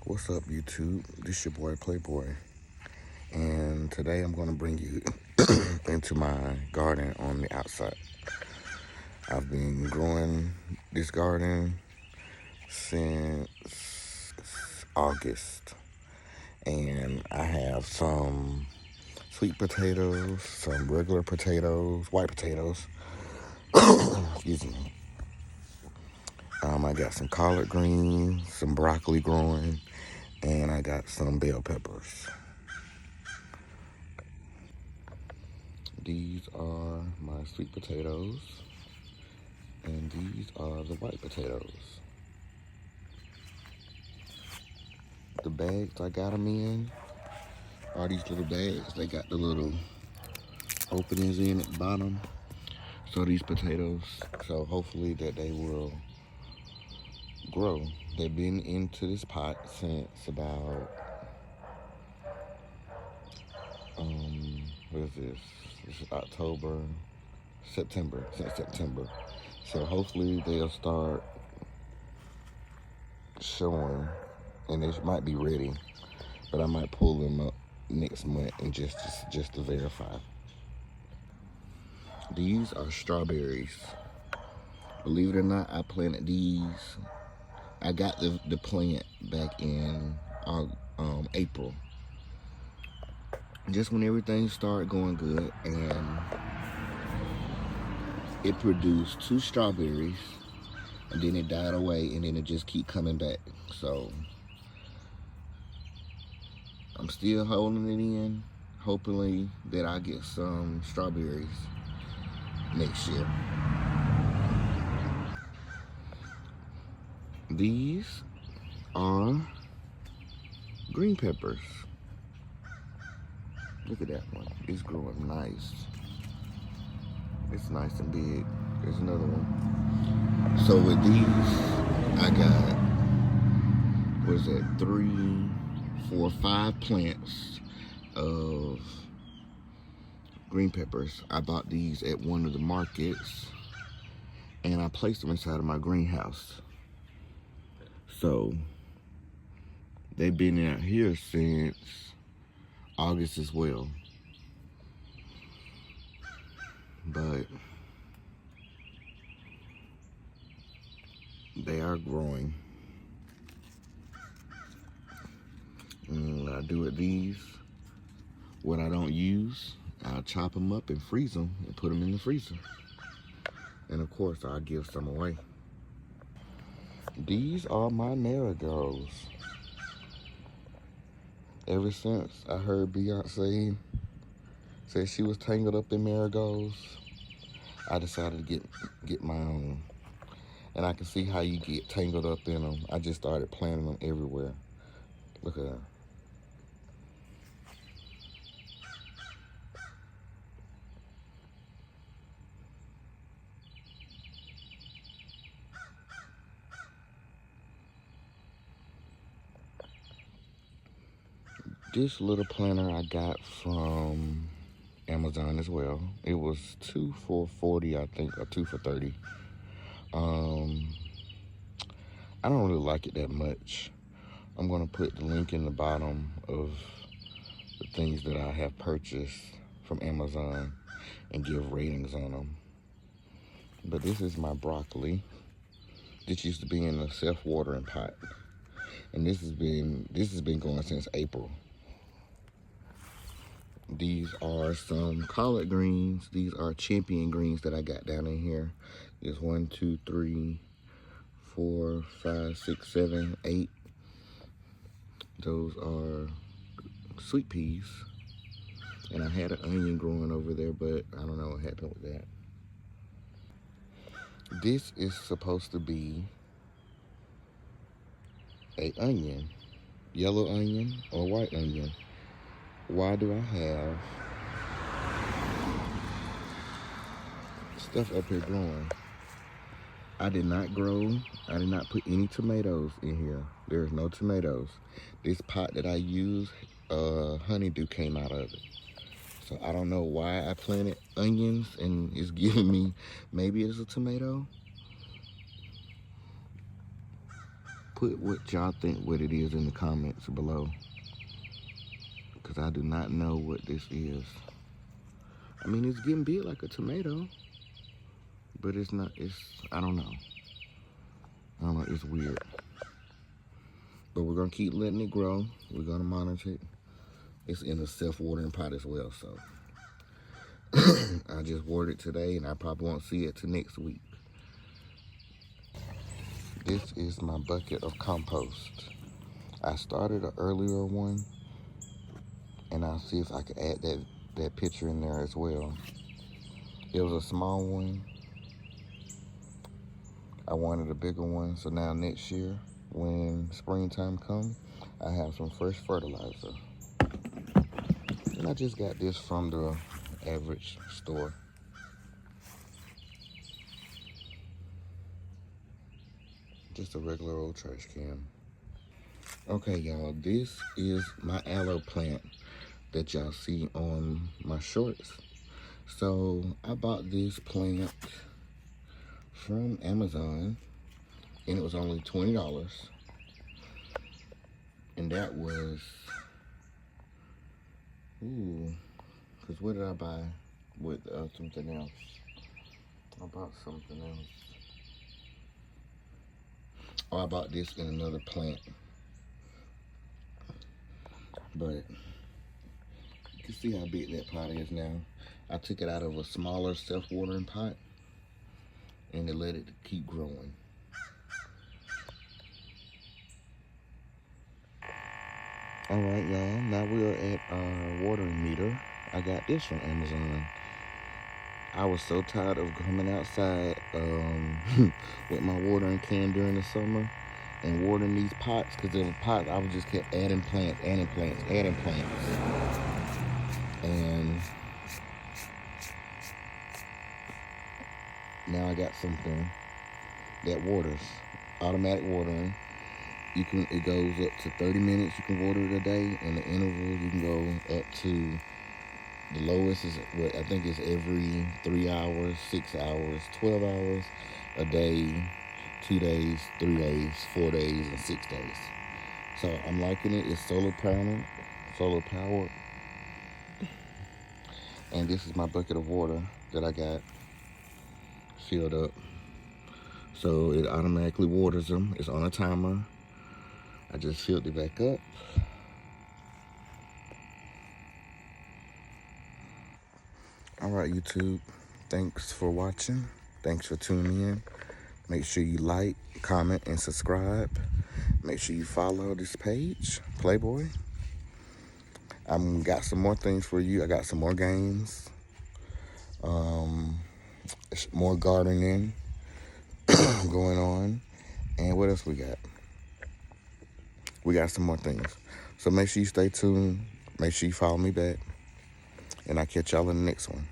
What's up, YouTube? This your boy Playboy, and today I'm gonna bring you into my garden on the outside. I've been growing this garden since August, and I have some sweet potatoes, some regular potatoes, white potatoes. Excuse me. I got some collard greens, some broccoli growing, and I got some bell peppers. These are my sweet potatoes, and these are the white potatoes. The bags I got them in are these little bags. They got the little openings in at the bottom. So these potatoes, so hopefully that they will grow. They've been into this pot since about, what is this? This is October, September, since September. So hopefully they'll start showing, and they might be ready, but I might pull them up next month and just to verify. These are strawberries. Believe it or not, I planted these. I got the plant back in April. Just when everything started going good, and it produced 2 strawberries, and then it died away, and then it just keep coming back. So I'm still holding it in, hopefully that I get some strawberries next year. These are green peppers. Look at that one. It's growing nice. It's nice and big. There's another one. So with these, I got, what is that, 3, 4, 5 plants of green peppers. I bought these at one of the markets, and I placed them inside of my greenhouse. So they've been out here since August as well. But they are growing. And what I do with these, what I don't use, I'll chop them up and freeze them and put them in the freezer. And of course, I'll give some away. These are my marigolds. Ever since I heard Beyonce say she was tangled up in marigolds, I decided to get my own. And I can see how you get tangled up in them. I just started planting them everywhere. Look at that. This little planter I got from Amazon as well. It was 2 for $40, I think, or 2 for $30. I don't really like it that much. I'm gonna put the link in the bottom of the things that I have purchased from Amazon and give ratings on them. But this is my broccoli. This used to be in a self-watering pot, and this has been going since April. These are some collard greens. These are champion greens that I got down in here. There's 1, 2, 3, 4, 5, 6, 7, 8. Those are sweet peas. And I had an onion growing over there, but I don't know what happened with that. This is supposed to be a onion, yellow onion or white onion. Why do I have stuff up here growing? I did not put any tomatoes in here. There's no tomatoes. This pot that I use, honeydew came out of it. So I don't know why I planted onions and it's giving me, maybe it's a tomato. Put what y'all think what it is in the comments below, because I do not know what this is. I mean, it's getting big like a tomato, but it's not, I don't know. I don't know, it's weird. But we're gonna keep letting it grow. We're gonna monitor it. It's in a self-watering pot as well, so. I just watered it today, and I probably won't see it till next week. This is my bucket of compost. I started an earlier one, and I'll see if I can add that picture in there as well. It was a small one. I wanted a bigger one, so now next year, when springtime comes, I have some fresh fertilizer. And I just got this from the average store. Just a regular old trash can. Okay, y'all, this is my aloe plant that y'all see on my shorts. So I bought this plant from Amazon, and it was only $20. And that was, because what did I buy with something else? I bought something else. Oh, I bought this in another plant. But you can see how big that pot is now. I took it out of a smaller self-watering pot and to let it keep growing. All right, y'all, now we're at our watering meter. I got this from Amazon. I was so tired of coming outside with my watering can during the summer and watering these pots, because there were pots, I would just kept adding plants. And now I got something that waters, automatic watering. It goes up to 30 minutes you can water it a day, and the interval you can go up to, the lowest is what I think is every 3 hours, 6 hours, 12 hours a day, 2 days, 3 days, 4 days, and 6 days. So I'm liking it. It's solar powered. And this is my bucket of water that I got filled up. So it automatically waters them. It's on a timer. I just filled it back up. All right, YouTube. Thanks for watching. Thanks for tuning in. Make sure you like, comment, and subscribe. Make sure you follow this page, Playboy. Got some more things for you. I got some more games, more gardening going on. And what else we got? We got some more things. So make sure you stay tuned. Make sure you follow me back. And I'll catch y'all in the next one.